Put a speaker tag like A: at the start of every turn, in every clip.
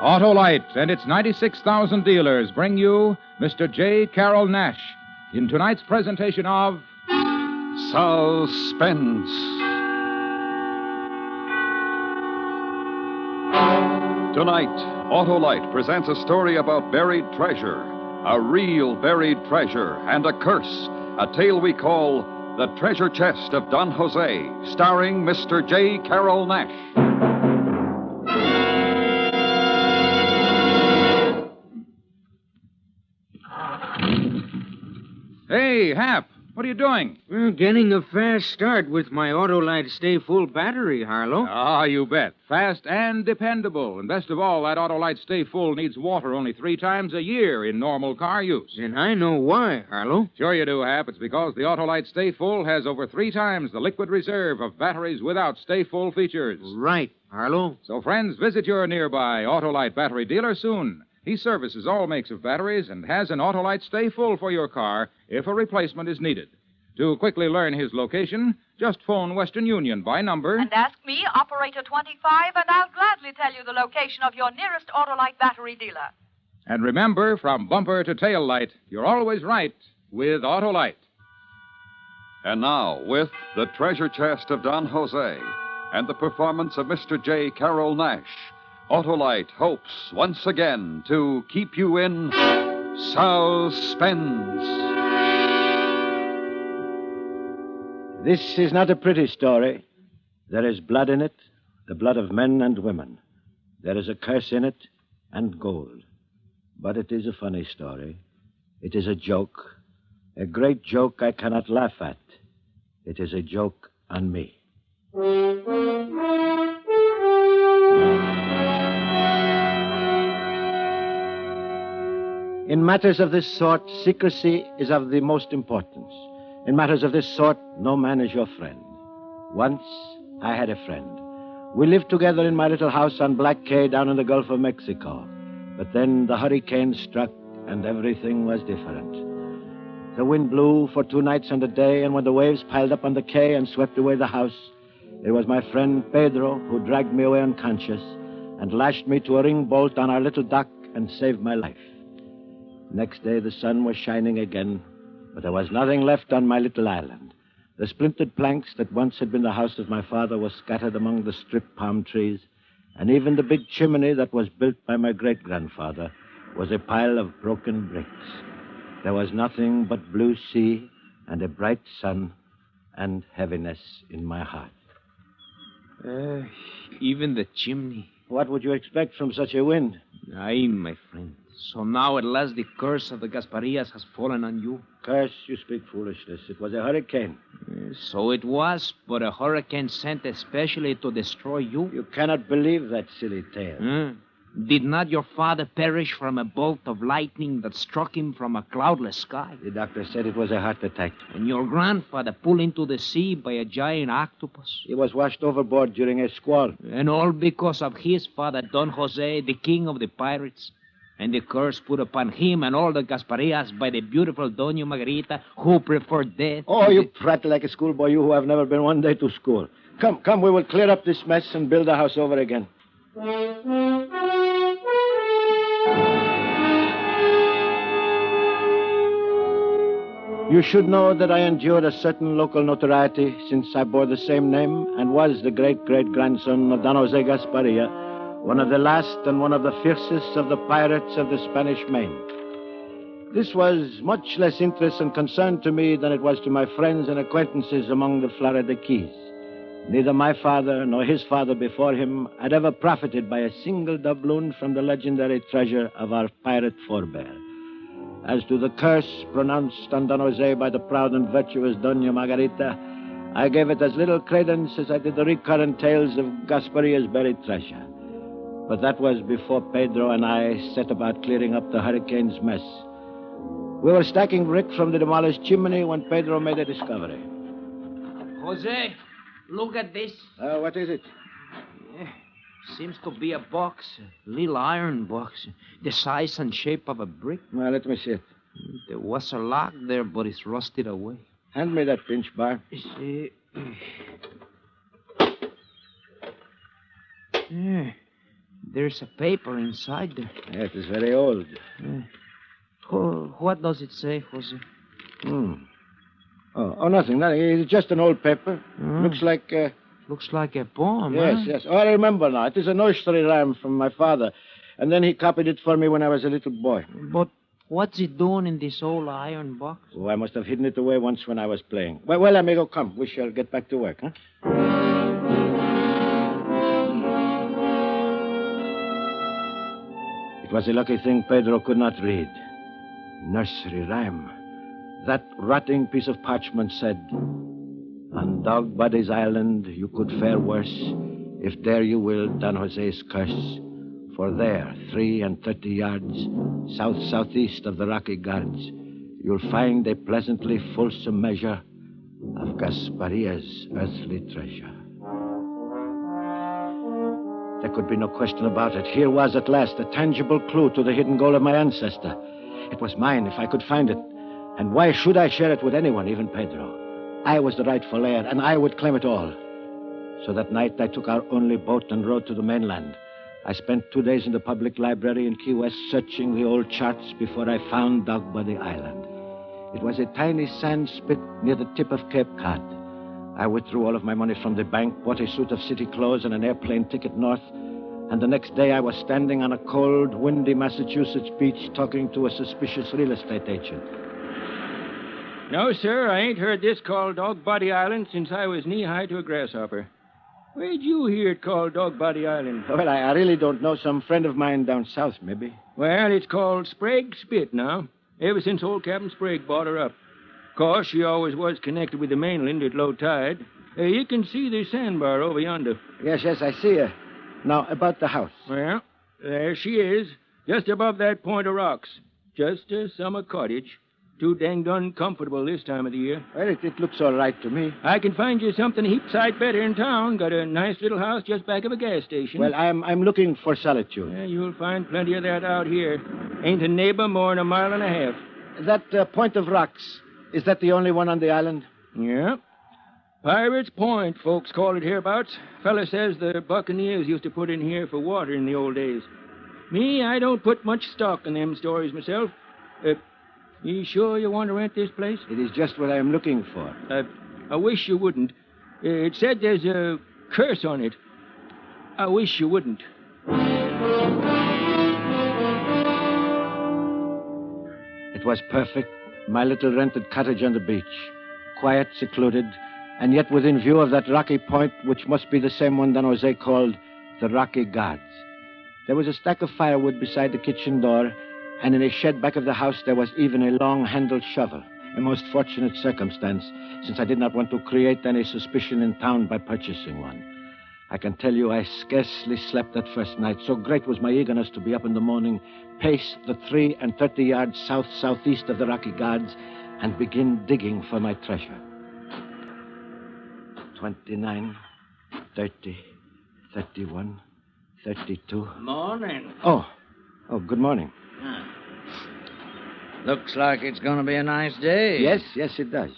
A: Autolite and its 96,000 dealers bring you Mr. J. Carroll Nash in tonight's presentation of
B: Suspense. Tonight, Autolite presents a story about buried treasure, a real buried treasure, and a curse, a tale we call The Treasure Chest of Don Jose, starring Mr. J. Carroll Nash.
A: Hey, Hap, what are you doing?
C: Well, getting a fast start with my Autolite Stay Full battery, Harlow.
A: Ah, you bet. Fast and dependable. And best of all, that Autolite Stay Full needs water only 3 times a year in normal car use.
C: And I know why, Harlow.
A: Sure you do, Hap. It's because the Autolite Stay Full has over 3 times the liquid reserve of batteries without Stay Full features.
C: Right, Harlow.
A: So, friends, visit your nearby Autolite battery dealer soon. He services all makes of batteries and has an Autolite Stay Full for your car if a replacement is needed. To quickly learn his location, just phone Western Union by number.
D: And ask me, Operator 25, and I'll gladly tell you the location of your nearest Autolite battery dealer.
A: And remember, from bumper to tail light, you're always right with Autolite.
B: And now, with The Treasure Chest of Don Jose and the performance of Mr. J. Carroll Nash, Autolite hopes once again to keep you in suspense.
E: This is not a pretty story. There is blood in it, the blood of men and women. There is a curse in it, and gold. But it is a funny story. It is a joke, a great joke I cannot laugh at. It is a joke on me. In matters of this sort, secrecy is of the most importance. In matters of this sort, no man is your friend. Once, I had a friend. We lived together in my little house on Black Cay down in the Gulf of Mexico. But then the hurricane struck, and everything was different. The wind blew for 2 nights and a day, and when the waves piled up on the quay and swept away the house, it was my friend Pedro who dragged me away unconscious and lashed me to a ring bolt on our little dock and saved my life. Next day, the sun was shining again, but there was nothing left on my little island. The splintered planks that once had been the house of my father were scattered among the stripped palm trees, and even the big chimney that was built by my great-grandfather was a pile of broken bricks. There was nothing but blue sea and a bright sun and heaviness in my heart.
C: Even the chimney.
E: What would you expect from such a wind?
C: Aye, my friend. So now at last the curse of the Gasparias has fallen on you?
E: Curse, you speak foolishness. It was a hurricane.
C: So it was, but a hurricane sent especially to destroy you?
E: You cannot believe that silly tale.
C: Did not your father perish from a bolt of lightning that struck him from a cloudless sky?
E: The doctor said it was a heart attack.
C: And your grandfather pulled into the sea by a giant octopus?
E: He was washed overboard during a squall.
C: And all because of his father, Don Jose, the king of the pirates? And the curse put upon him and all the Gasparias by the beautiful Doña Margarita, who preferred death.
E: Oh, you prattle like a schoolboy, you who have never been one day to school. Come, we will clear up this mess and build the house over again. You should know that I endured a certain local notoriety since I bore the same name and was the great-great-grandson of Don Jose Gasparia, one of the last and one of the fiercest of the pirates of the Spanish Main. This was much less interest and concern to me than it was to my friends and acquaintances among the Florida Keys. Neither my father nor his father before him had ever profited by a single doubloon from the legendary treasure of our pirate forebear. As to the curse pronounced on Don Jose by the proud and virtuous Doña Margarita, I gave it as little credence as I did the recurrent tales of Gasparia's buried treasure. But that was before Pedro and I set about clearing up the hurricane's mess. We were stacking brick from the demolished chimney when Pedro made a discovery.
C: Jose, look at this.
E: What is it?
C: Seems to be a box, a little iron box, the size and shape of a brick.
E: Well, let me see it.
C: There was a lock there, but it's rusted away.
E: Hand me that pinch bar.
C: There's a paper inside there.
E: Yeah, it is very old.
C: What does it say, Jose?
E: Nothing. It's just an old paper. Looks like...
C: Looks like a poem,
E: Yes. Oh, I remember now. It is a nursery rhyme from my father. And then he copied it for me when I was a little boy.
C: But what's it doing in this old iron box?
E: Oh, I must have hidden it away once when I was playing. Well, amigo, come. We shall get back to work, huh? It was a lucky thing Pedro could not read. Nursery rhyme. That rotting piece of parchment said, "On Dog Buddy's Island you could fare worse if there you will Don Jose's curse. For there, 33 yards south-southeast of the Rocky Guards, you'll find a pleasantly fulsome measure of Gasparia's earthly treasure." There could be no question about it. Here was at last a tangible clue to the hidden gold of my ancestor. It was mine if I could find it. And why should I share it with anyone, even Pedro? I was the rightful heir, and I would claim it all. So that night I took our only boat and rowed to the mainland. I spent 2 days in the public library in Key West searching the old charts before I found Dog Buddy Island. It was a tiny sand spit near the tip of Cape Cod. I withdrew all of my money from the bank, bought a suit of city clothes and an airplane ticket north, and the next day I was standing on a cold, windy Massachusetts beach talking to a suspicious real estate agent.
F: No, sir, I ain't heard this called Dog Body Island since I was knee-high to a grasshopper. Where'd you hear it called Dog Body Island?
E: Well, I really don't know. Some friend of mine down south, maybe.
F: Well, it's called Sprague Spit now, ever since old Captain Sprague bought her up. Of course, she always was connected with the mainland at low tide. You can see the sandbar over yonder.
E: Yes, I see her. Now, about the house.
F: Well, there she is, just above that point of rocks. Just a summer cottage. Too danged uncomfortable this time of the year.
E: Well, it looks all right to me.
F: I can find you something a heap sight better in town. Got a nice little house just back of a gas station.
E: Well, I'm looking for solitude.
F: Yeah, you'll find plenty of that out here. Ain't a neighbor more than a mile and a half.
E: That point of rocks, is that the only one on the island?
F: Yeah. Pirates Point, folks call it hereabouts. Fella says the buccaneers used to put in here for water in the old days. Me, I don't put much stock in them stories myself. You sure you want to rent this place?
E: It is just what I'm looking for.
F: I wish you wouldn't. It said there's a curse on it. I wish you wouldn't.
E: It was perfect. My little rented cottage on the beach. Quiet, secluded, and yet within view of that rocky point, which must be the same one Don Jose called the Rocky Guards. There was a stack of firewood beside the kitchen door, and in a shed back of the house there was even a long-handled shovel. A most fortunate circumstance, since I did not want to create any suspicion in town by purchasing one. I can tell you I scarcely slept that first night. So great was my eagerness to be up in the morning, pace the 33 yards south-southeast of the Rocky Guards, and begin digging for my treasure. 29, 30, 31, 32.
G: Morning.
E: Oh, good morning.
G: Looks like it's going to be a nice day.
E: Yes, it does.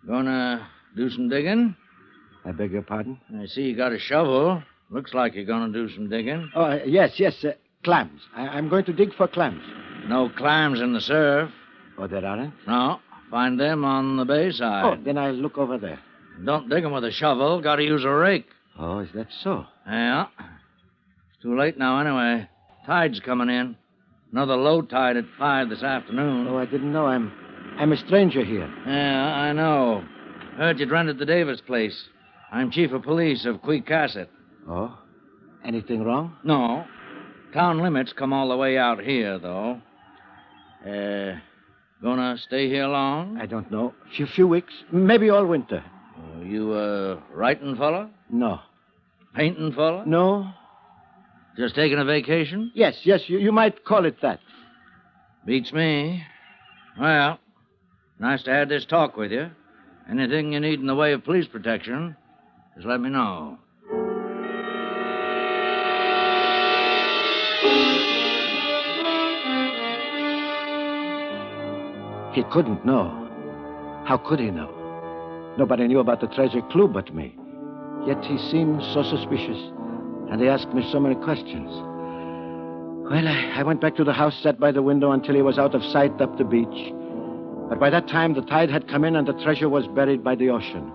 G: Gonna do some digging?
E: I beg your pardon?
G: I see you got a shovel. Looks like you're going to do some digging.
E: Oh, yes, clams. I'm going to dig for clams.
G: No clams in the surf.
E: Oh, there aren't?
G: No. Find them on the bay side.
E: Oh, then I'll look over there.
G: Don't dig them with a shovel. Got to use a rake.
E: Oh, is that so?
G: Yeah. It's too late now anyway. Tide's coming in. Another low tide at 5 this afternoon.
E: Oh, I didn't know. I'm a stranger here.
G: Yeah, I know. Heard you'd rented the Davis place. I'm chief of police of Queecasset.
E: Oh? Anything wrong?
G: No. Town limits come all the way out here, though. Gonna stay here long?
E: I don't know. Few weeks. Maybe all winter.
G: You a writing fella?
E: No.
G: Painting fella?
E: No.
G: Just taking a vacation?
E: Yes, you might call it that.
G: Beats me. Well, nice to have this talk with you. Anything you need in the way of police protection, just let me know.
E: He couldn't know. How could he know? Nobody knew about the treasure clue but me. Yet he seemed so suspicious, and he asked me so many questions. Well, I went back to the house, sat by the window until he was out of sight up the beach. But by that time, the tide had come in and the treasure was buried by the ocean.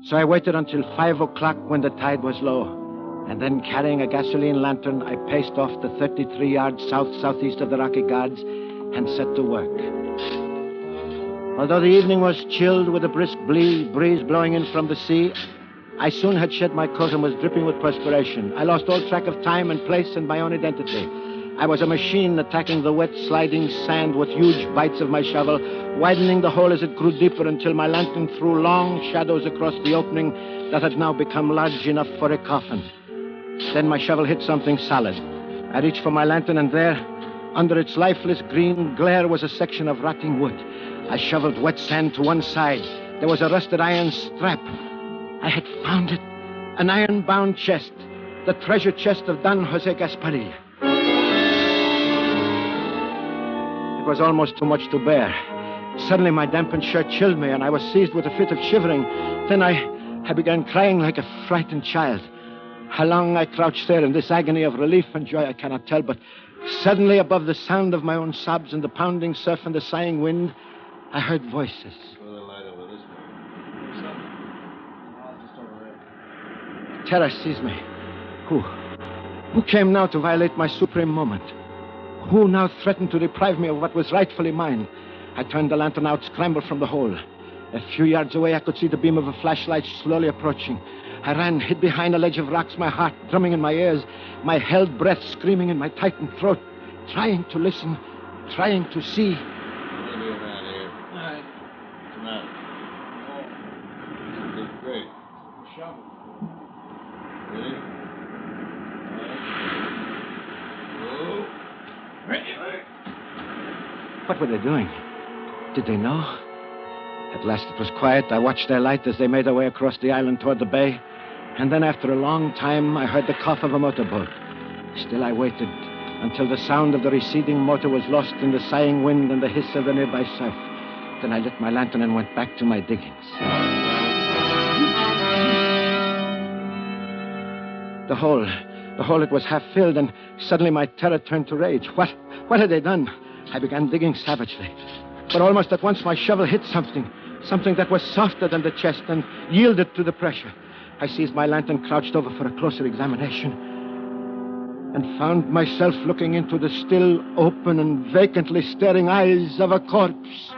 E: So I waited until 5 o'clock when the tide was low. And then, carrying a gasoline lantern, I paced off the 33 yards south-southeast of the Rocky Guards and set to work. Although the evening was chilled with a brisk breeze blowing in from the sea, I soon had shed my coat and was dripping with perspiration. I lost all track of time and place and my own identity. I was a machine attacking the wet, sliding sand with huge bites of my shovel, widening the hole as it grew deeper until my lantern threw long shadows across the opening that had now become large enough for a coffin. Then my shovel hit something solid. I reached for my lantern, and there, under its lifeless green glare, was a section of rotting wood. I shoveled wet sand to one side. There was a rusted iron strap. I had found it. An iron-bound chest. The treasure chest of Don Jose Gasparilla. It was almost too much to bear. Suddenly my dampened shirt chilled me, and I was seized with a fit of shivering. Then I began crying like a frightened child. How long I crouched there in this agony of relief and joy I cannot tell, but suddenly above the sound of my own sobs and the pounding surf and the sighing wind, I heard voices. Terror seized me. Who came now to violate my supreme moment? Who now threatened to deprive me of what was rightfully mine? I turned the lantern out, scrambled from the hole. A few yards away, I could see the beam of a flashlight slowly approaching. I ran, hid behind a ledge of rocks, my heart drumming in my ears, my held breath screaming in my tightened throat, trying to listen, trying to see.
H: Great. Shovel. Ready?
E: What were they doing? Did they know? At last it was quiet. I watched their light as they made their way across the island toward the bay. And then after a long time, I heard the cough of a motorboat. Still I waited until the sound of the receding motor was lost in the sighing wind and the hiss of the nearby surf. Then I lit my lantern and went back to my diggings. The hole, it was half filled, and suddenly my terror turned to rage. What had they done? I began digging savagely. But almost at once my shovel hit something that was softer than the chest and yielded to the pressure. I seized my lantern, crouched over for a closer examination, and found myself looking into the still open and vacantly staring eyes of a corpse.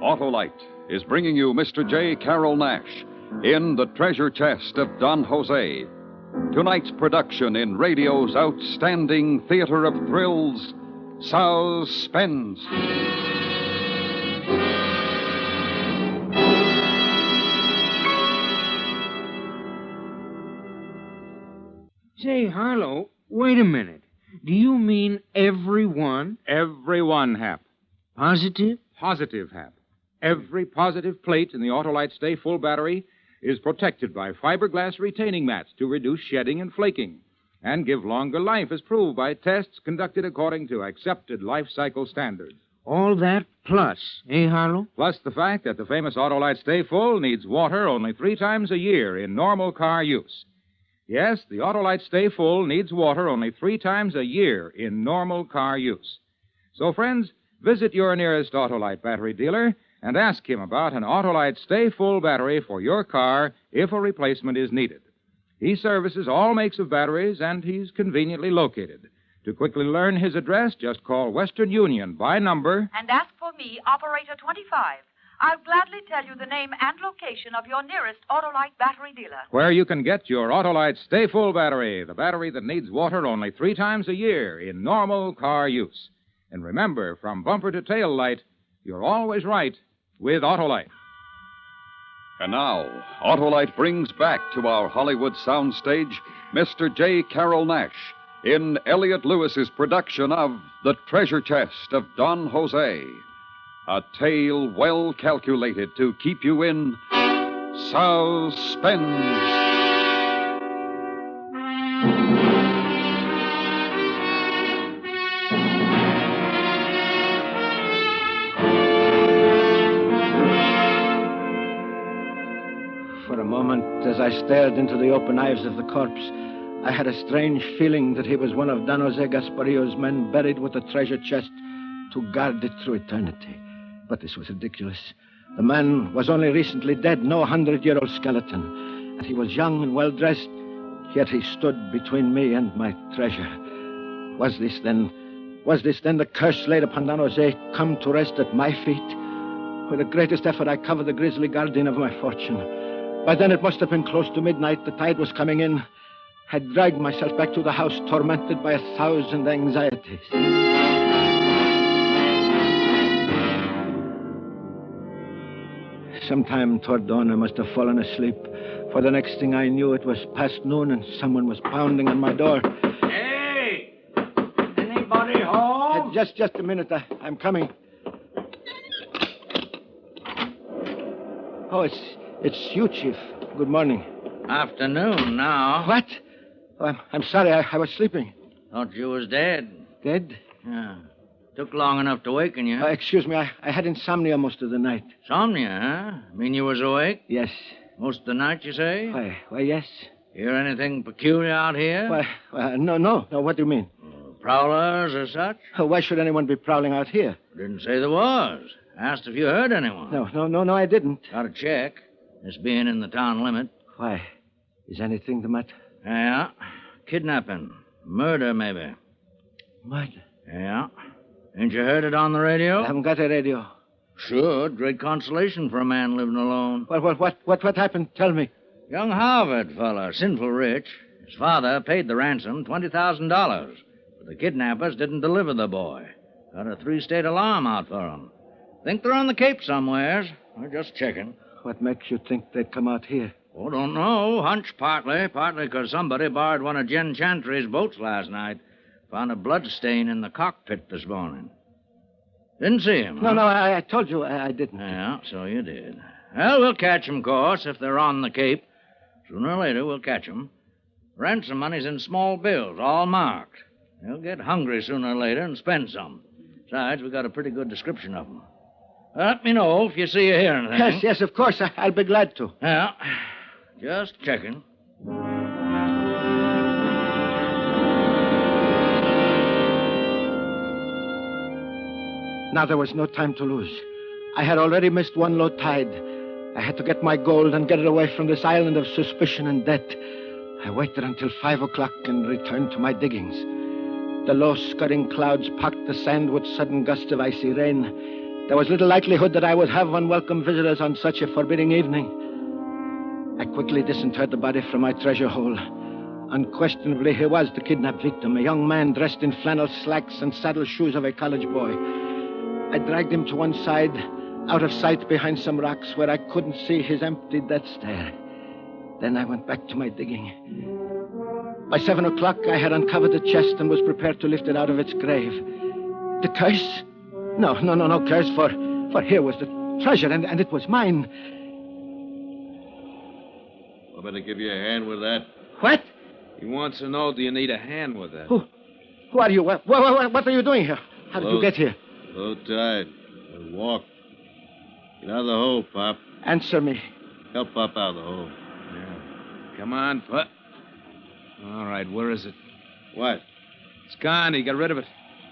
B: Autolite is bringing you Mr. J. Carroll Nash in The Treasure Chest of Don Jose. Tonight's production in radio's outstanding theater of thrills, Suspense.
F: Say, Harlow, wait a minute. Do you mean everyone?
A: Everyone, Hap.
F: Positive?
A: Positive, Hap. Every positive plate in the Autolite Stay Full battery is protected by fiberglass retaining mats to reduce shedding and flaking and give longer life as proved by tests conducted according to accepted life cycle standards.
F: All that plus, eh, Harlow?
A: Plus the fact that the famous Autolite Stay Full needs water only 3 times a year in normal car use. Yes, the Autolite Stay Full needs water only 3 times a year in normal car use. So, friends, visit your nearest Autolite battery dealer and ask him about an Autolite Stay Full battery for your car if a replacement is needed. He services all makes of batteries, and he's conveniently located. To quickly learn his address, just call Western Union by number
D: And ask for me, Operator 25. I'll gladly tell you the name and location of your nearest Autolite battery dealer.
A: where you can get your Autolite Stay Full battery, the battery that needs water only 3 times a year in normal car use. And remember, from bumper to tail light, you're always right with Autolite.
B: And now, Autolite brings back to our Hollywood soundstage Mr. J. Carroll Nash in Elliot Lewis's production of The Treasure Chest of Don Jose. A tale well calculated to keep you in suspense.
E: For a moment, as I stared into the open eyes of the corpse, I had a strange feeling that he was one of Don Jose Gasparillo's men buried with a treasure chest to guard it through eternity. But this was ridiculous. The man was only recently dead, no 100-year-old skeleton. And he was young and well-dressed, yet he stood between me and my treasure. Was this then the curse laid upon Don Jose, come to rest at my feet? With the greatest effort, I covered the grisly guardian of my fortune. By then, it must have been close to midnight. The tide was coming in. I dragged myself back to the house, tormented by 1,000 anxieties. Sometime toward dawn, I must have fallen asleep. For the next thing I knew, it was past noon, and someone was pounding on my door.
G: Hey! Anybody home?
E: Just a minute. I'm coming. Oh, it's you, Chief. Good morning.
G: Afternoon now.
E: What? Oh, I'm sorry. I was sleeping.
G: Thought you was dead.
E: Dead?
G: Yeah. Took long enough to waken you.
E: Excuse me. I had insomnia most of the night.
G: Insomnia, huh? Mean you was awake?
E: Yes.
G: Most of the night, you say?
E: Why, yes.
G: Hear anything peculiar out here?
E: No. What do you mean?
G: Prowlers or such?
E: Why should anyone be prowling out here?
G: Didn't say there was. Asked if you heard anyone.
E: No, I didn't.
G: Got to check. This being in the town limit.
E: Why? Is anything the matter?
G: Yeah. Kidnapping. Murder, maybe.
E: Murder?
G: Yeah. Ain't you heard it on the radio?
E: I haven't got a radio.
G: Sure. Great consolation for a man living alone.
E: Well, what happened? Tell me.
G: Young Harvard fella, sinful rich. His father paid the ransom, $20,000. But the kidnappers didn't deliver the boy. Got a 3-state alarm out for him. Think they're on the Cape somewheres. We're just checking.
E: What makes you think they'd come out here?
G: Oh, don't know. Hunch partly. Partly because somebody borrowed one of Jen Chantry's boats last night. Found a blood stain in the cockpit this morning. Didn't see him, huh?
E: No, I told you I didn't.
G: Yeah, so you did. Well, we'll catch 'em, of course, if they're on the Cape. Sooner or later, we'll catch 'em. Ransom money's in small bills, all marked. They'll get hungry sooner or later and spend some. Besides, we got a pretty good description of 'em. Let me know if you see or hear anything.
E: Yes, of course. I'll be glad to.
G: Yeah, just checking.
E: Now there was no time to lose. I had already missed one low tide. I had to get my gold and get it away from this island of suspicion and debt. I waited until 5 o'clock and returned to my diggings. The low, scudding clouds packed the sand with sudden gusts of icy rain. There was little likelihood that I would have unwelcome visitors on such a forbidding evening. I quickly disinterred the body from my treasure hole. Unquestionably, he was the kidnapped victim, a young man dressed in flannel slacks and saddle shoes of a college boy. I dragged him to one side, out of sight behind some rocks where I couldn't see his empty death stare. Then I went back to my digging. By 7 o'clock, I had uncovered the chest and was prepared to lift it out of its grave. The curse? No curse, for here was the treasure, and it was mine.
H: I better give you a hand with that.
E: What?
I: He wants to know, do you need a hand with that?
E: Who are you? What are you doing here? How did you get here?
H: Low tide. We'll walk. Get out of the hole, Pop.
E: Answer me.
H: Help Pop out of the hole.
I: Yeah. Come on, Pop. All right, where is it?
H: What?
I: It's gone. He got rid of it.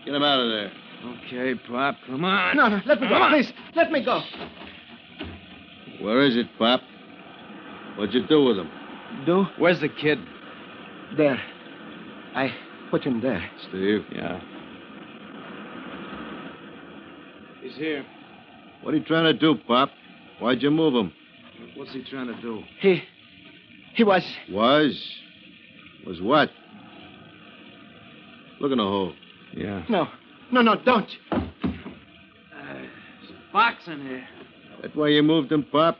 H: Get him out of there.
I: Okay, Pop, come on.
E: No, let me go, please. Let me go.
H: Where is it, Pop? What'd you do with him?
E: Do?
I: Where's the kid?
E: There. I put him there.
H: Steve?
I: Yeah. He's here.
H: What are you trying to do, Pop? Why'd you move him?
I: What's he trying to do?
E: He was...
H: Was? Was what? Look in the hole.
I: Yeah.
E: No, don't.
I: There's a box in here.
H: That why you moved him, Pop?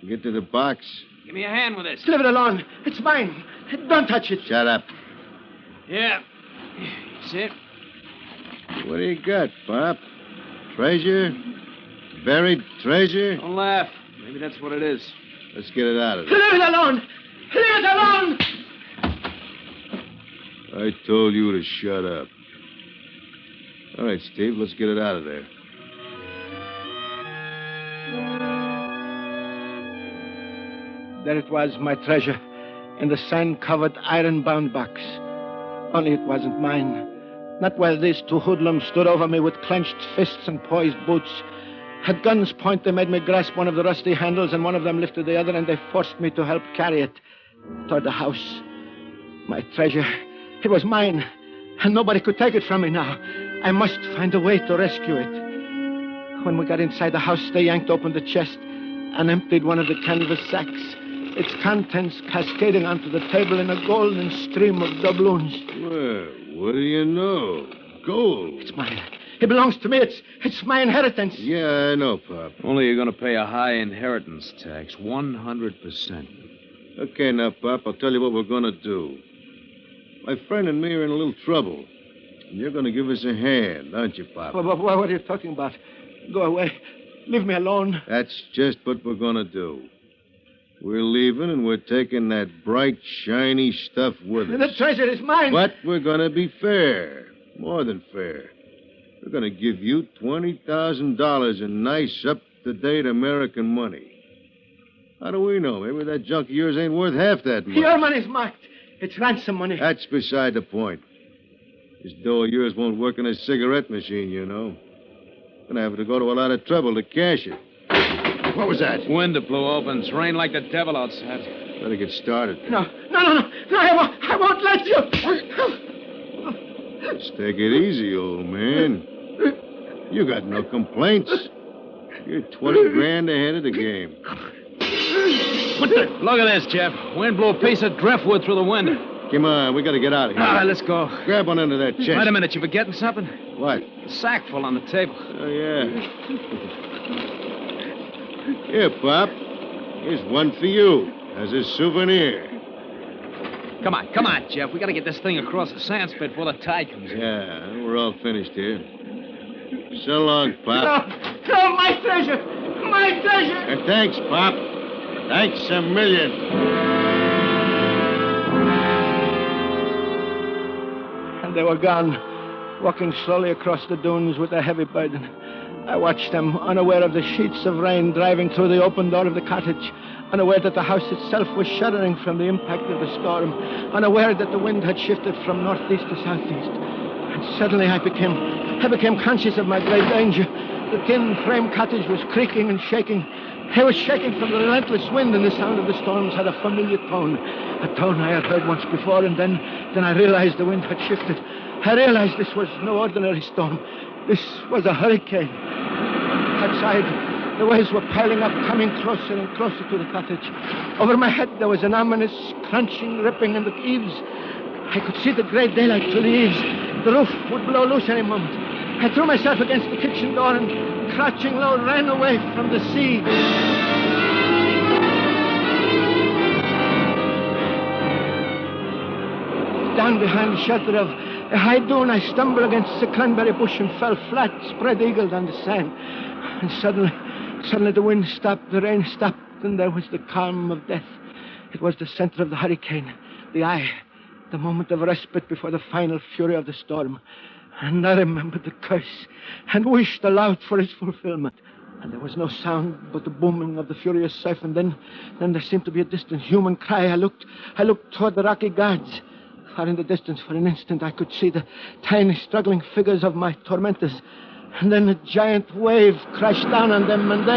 H: Get to the box.
I: Give me a hand with this.
E: Leave it alone. It's mine. Don't touch it.
H: Shut up.
I: Yeah. See it?
H: What do you got, Pop? Treasure? Buried treasure?
I: Don't laugh. Maybe that's what it is.
H: Let's get it out of there.
E: Leave it alone. Leave it alone.
H: I told you to shut up. All right, Steve, let's get it out of there.
E: There it was, my treasure, in the sand-covered, iron-bound box. Only it wasn't mine. Not while these two hoodlums stood over me with clenched fists and poised boots. At gun's point, they made me grasp one of the rusty handles, and one of them lifted the other, and they forced me to help carry it toward the house. My treasure, it was mine, and nobody could take it from me now. I must find a way to rescue it. When we got inside the house, they yanked open the chest and emptied one of the canvas sacks, its contents cascading onto the table in a golden stream of doubloons.
H: Well, what do you know? Gold.
E: It's mine. It belongs to me. It's my inheritance.
H: Yeah, I know, Pop.
I: Only you're going to pay a high inheritance tax, 100%.
H: Okay, now, Pop, I'll tell you what we're going to do. My friend and me are in a little trouble. And you're going to give us a hand, aren't you, Pop?
E: What are you talking about? Go away. Leave me alone.
H: That's just what we're going to do. We're leaving, and we're taking that bright, shiny stuff with us.
E: The treasure is mine.
H: But we're going to be fair. More than fair. We're going to give you $20,000 in nice, up-to-date American money. How do we know? Maybe that junk of yours ain't worth half that much.
E: Your money's marked. It's ransom money.
H: That's beside the point. This dough of yours won't work in a cigarette machine, you know. Gonna have to go to a lot of trouble to cash it. What was that?
I: Window blew open. It's rained like the devil outside.
H: Better get started.
E: No, I won't let you.
H: Let's take it easy, old man. You got no complaints. You're 20 grand ahead of the game.
I: Look at this, Jeff. Wind blew a piece of driftwood through the window.
H: Come on, we got to get out of here.
I: All right, let's go.
H: Grab one under that chest.
I: Wait a minute, you forgetting something?
H: What?
I: A sack full on the table.
H: Oh, yeah. Here, Pop. Here's one for you as a souvenir.
I: Come on, Jeff. We got to get this thing across the sand spit before the tide comes in.
H: Yeah, we're all finished here. So long, Pop.
E: No, my treasure. My treasure.
H: And thanks, Pop. Thanks a million.
E: And they were gone, walking slowly across the dunes with a heavy burden. I watched them, unaware of the sheets of rain driving through the open door of the cottage, unaware that the house itself was shuddering from the impact of the storm, unaware that the wind had shifted from northeast to southeast. And suddenly I became conscious of my great danger. The tin frame cottage was creaking and shaking. It was shaking from the relentless wind, and the sound of the storms had a familiar tone. A tone I had heard once before, and then I realized the wind had shifted. I realized this was no ordinary storm. This was a hurricane. Outside, the waves were piling up, coming closer and closer to the cottage. Over my head, there was an ominous crunching, ripping in the eaves. I could see the gray daylight through the eaves. The roof would blow loose any moment. I threw myself against the kitchen door and, crouching low, ran away from the sea. Down behind the shelter of a high dune, I stumbled against a cranberry bush and fell flat, spread-eagled on the sand. And suddenly the wind stopped, the rain stopped, and there was the calm of death. It was the center of the hurricane, the eye, the moment of respite before the final fury of the storm. And I remembered the curse and wished aloud for its fulfillment. And there was no sound but the booming of the furious surf, and then there seemed to be a distant human cry. I looked toward the rocky guards. Far in the distance, for an instant, I could see the tiny, struggling figures of my tormentors. And then a giant wave crashed down on them, and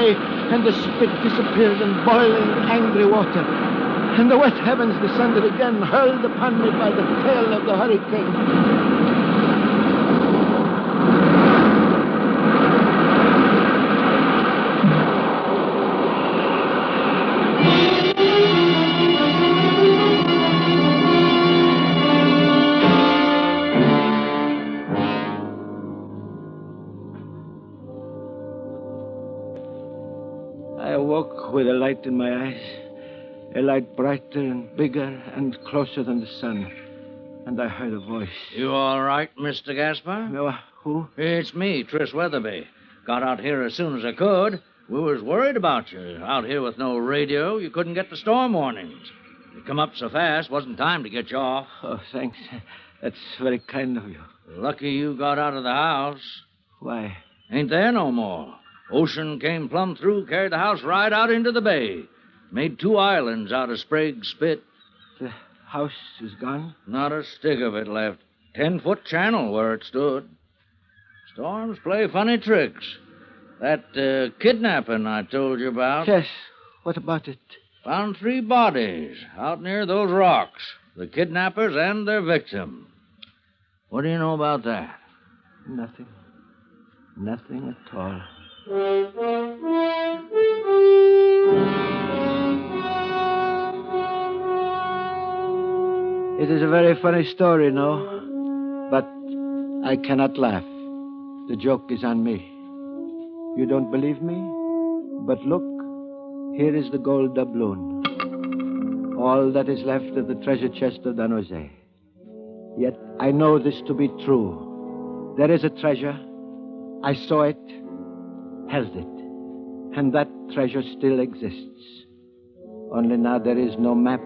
E: the spit disappeared in boiling, angry water. And the wet heavens descended again, hurled upon me by the tail of the hurricane. I awoke with a light in my eyes, a light brighter and bigger and closer than the sun. And I heard a voice.
G: You all right, Mr. Gaspar?
E: No, who?
G: It's me, Tris Weatherby. Got out here as soon as I could. We was worried about you. Out here with no radio, you couldn't get the storm warnings. You come up so fast, wasn't time to get you off.
E: Oh, thanks. That's very kind of you.
G: Lucky you got out of the house.
E: Why?
G: Ain't there no more. Ocean came plumb through, carried the house right out into the bay. Made 2 islands out of Sprague's Spit.
E: The house is gone?
G: Not a stick of it left. 10-foot channel where it stood. Storms play funny tricks. That kidnapping I told you about.
E: Yes. What about it?
G: Found 3 bodies out near those rocks. The kidnappers and their victim. What do you know about that?
E: Nothing. Nothing at all. It is a very funny story, no? But I cannot laugh. The joke is on me. You don't believe me? But look, here is the gold doubloon. All that is left of the treasure chest of Don Jose. Yet I know this to be true. There is a treasure. I saw it, held it, and that treasure still exists. Only now there is no map.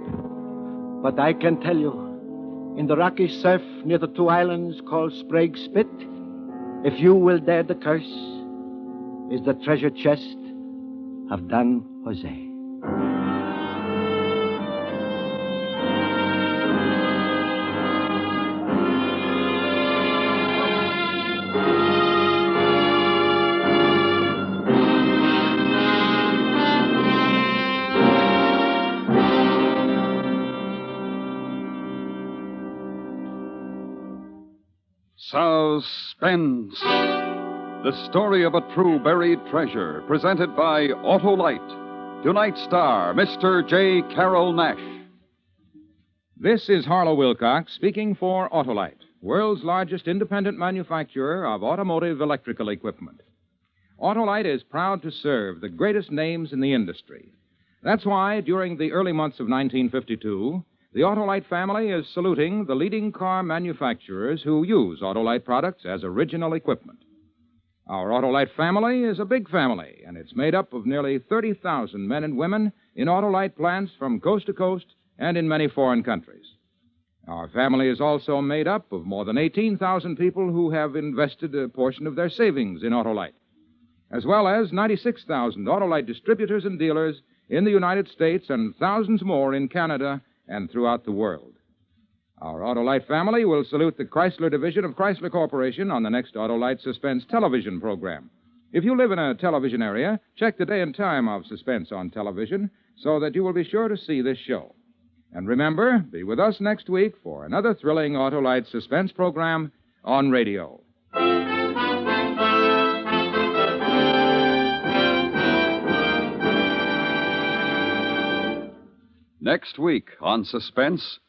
E: But I can tell you, in the rocky surf near the 2 islands called Sprague's Spit, if you will dare the curse, is the treasure chest of Don Jose.
B: Suspense. The story of a true buried treasure, presented by Autolite. Tonight's star, Mr. J. Carroll Nash.
A: This is Harlow Wilcox speaking for Autolite, world's largest independent manufacturer of automotive electrical equipment. Autolite is proud to serve the greatest names in the industry. That's why, during the early months of 1952, the Autolite family is saluting the leading car manufacturers who use Autolite products as original equipment. Our Autolite family is a big family, and it's made up of nearly 30,000 men and women in Autolite plants from coast to coast and in many foreign countries. Our family is also made up of more than 18,000 people who have invested a portion of their savings in Autolite, as well as 96,000 Autolite distributors and dealers in the United States and thousands more in Canada and throughout the world. Our Autolite family will salute the Chrysler division of Chrysler Corporation on the next Autolite Suspense television program. If you live in a television area, check the day and time of Suspense on television so that you will be sure to see this show. And remember, be with us next week for another thrilling Autolite Suspense program on radio.
B: Next week on Suspense,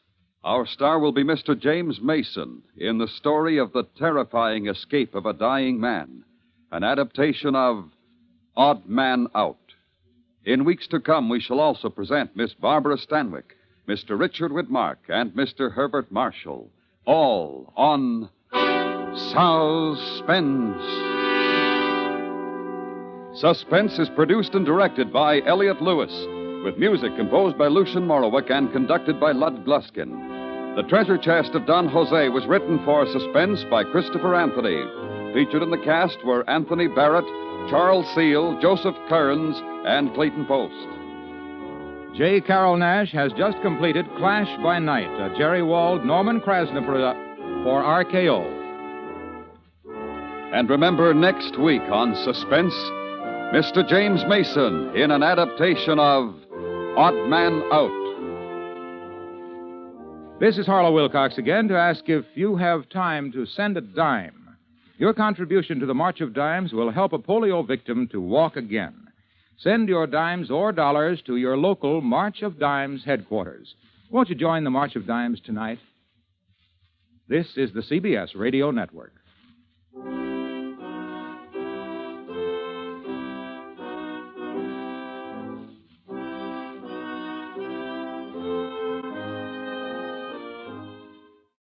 B: our star will be Mr. James Mason in the story of the terrifying escape of a dying man, an adaptation of Odd Man Out. In weeks to come, we shall also present Miss Barbara Stanwyck, Mr. Richard Whitmark, and Mr. Herbert Marshall, all on Suspense. Suspense is produced and directed by Elliott Lewis, with music composed by Lucien Morawick and conducted by Lud Gluskin. The Treasure Chest of Don Jose was written for Suspense by Christopher Anthony. Featured in the cast were Anthony Barrett, Charles Seal, Joseph Kearns, and Clayton Post.
A: J. Carroll Nash has just completed Clash by Night, a Jerry Wald, Norman Krasna for RKO.
B: And remember, next week on Suspense, Mr. James Mason in an adaptation of Odd Man Out.
A: This is Harlow Wilcox again to ask if you have time to send a dime. Your contribution to the March of Dimes will help a polio victim to walk again. Send your dimes or dollars to your local March of Dimes headquarters. Won't you join the March of Dimes tonight? This is the CBS Radio Network.